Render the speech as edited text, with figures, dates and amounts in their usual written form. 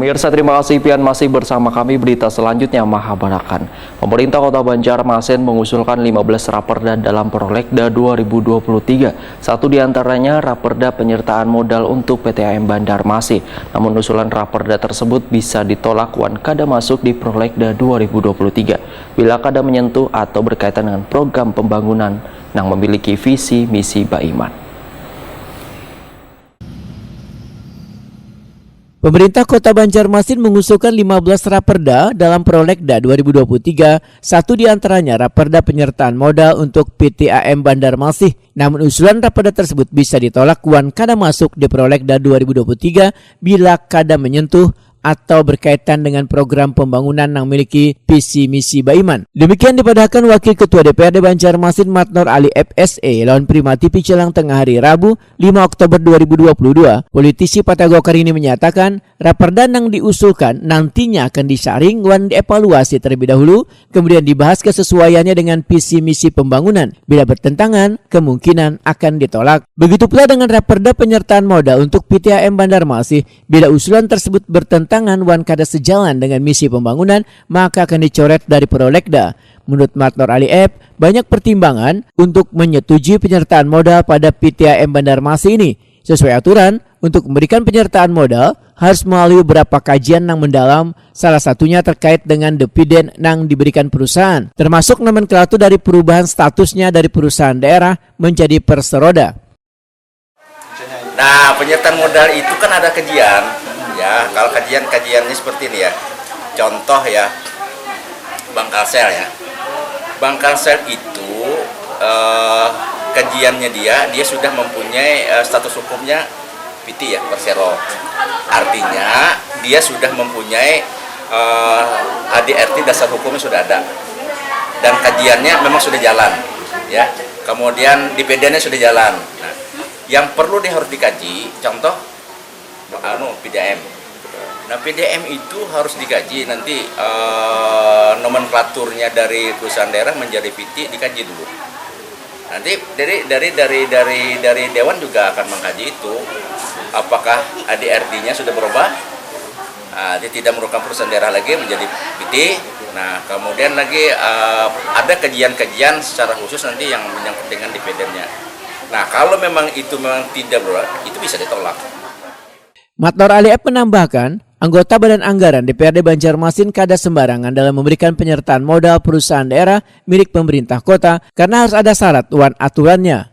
Pemirsa, terima kasih pian masih bersama kami. Berita selanjutnya Mahabarakan. Pemerintah Kota Banjarmasin mengusulkan 15 raperda dalam Prolegda 2023. Satu diantaranya raperda penyertaan modal untuk PTAM Banjarmasin. Namun usulan raperda tersebut bisa ditolak wan kada masuk di Prolegda 2023 bila kada menyentuh atau berkaitan dengan program pembangunan yang memiliki visi misi Baiman. Pemerintah Kota Banjarmasin mengusulkan 15 raperda dalam Prolegda 2023, satu diantaranya raperda penyertaan modal untuk PTAM Banjarmasin. Namun usulan raperda tersebut bisa ditolak wan kada masuk di Prolegda 2023 bila kada menyentuh atau berkaitan dengan program pembangunan yang memiliki visi misi Baiman. Demikian dipadahkan Wakil Ketua DPRD Banjarmasin Matnor Ali FSE lawan Prima TV Celang tengah hari Rabu 5 Oktober 2022. Politisi Partai Golkar ini menyatakan raperda yang diusulkan nantinya akan disaring dan dievaluasi terlebih dahulu, kemudian dibahas kesesuaiannya dengan visi misi pembangunan. Bila bertentangan, kemungkinan akan ditolak. Begitu pula dengan raperda penyertaan modal untuk PTAM Banjarmasin. Bila usulan tersebut bertentangan wan kada sejalan dengan misi pembangunan, maka akan dicoret dari Prolegda. Menurut Matnor Ali F, banyak pertimbangan untuk menyetujui penyertaan modal pada PTAM Banjarmasin ini. Sesuai aturan, untuk memberikan penyertaan modal harus melalui beberapa kajian yang mendalam, salah satunya terkait dengan dividen yang diberikan perusahaan, termasuk nomenklatur dari perubahan statusnya dari perusahaan daerah menjadi perseroda. Nah, penyertaan modal itu kan ada kajian. Ya, kalau kajiannya seperti ini ya. Contoh ya, Bank Kalsel ya. Bank Kalsel itu kajiannya dia sudah mempunyai status hukumnya PT ya, persero. Artinya dia sudah mempunyai ADRT, dasar hukumnya sudah ada. Dan kajiannya memang sudah jalan ya. Kemudian dividennya sudah jalan. Nah, yang perlu harus dikaji, contoh PDM. Nah, PDM itu harus dikaji nanti nomenklaturnya dari perusahaan daerah menjadi PT dikaji dulu. Nanti dari dewan juga akan mengkaji itu apakah ADRD-nya sudah berubah. Dia tidak merupakan perusahaan daerah lagi menjadi PT. Nah, kemudian lagi ada kajian-kajian secara khusus nanti yang menyangkut dengan dividennya. Nah, kalau memang itu memang tidak berubah, itu bisa ditolak. Matnor Ali F menambahkan, anggota Badan Anggaran DPRD Banjarmasin kada sembarangan dalam memberikan penyertaan modal perusahaan daerah milik pemerintah kota karena harus ada syarat wan aturannya.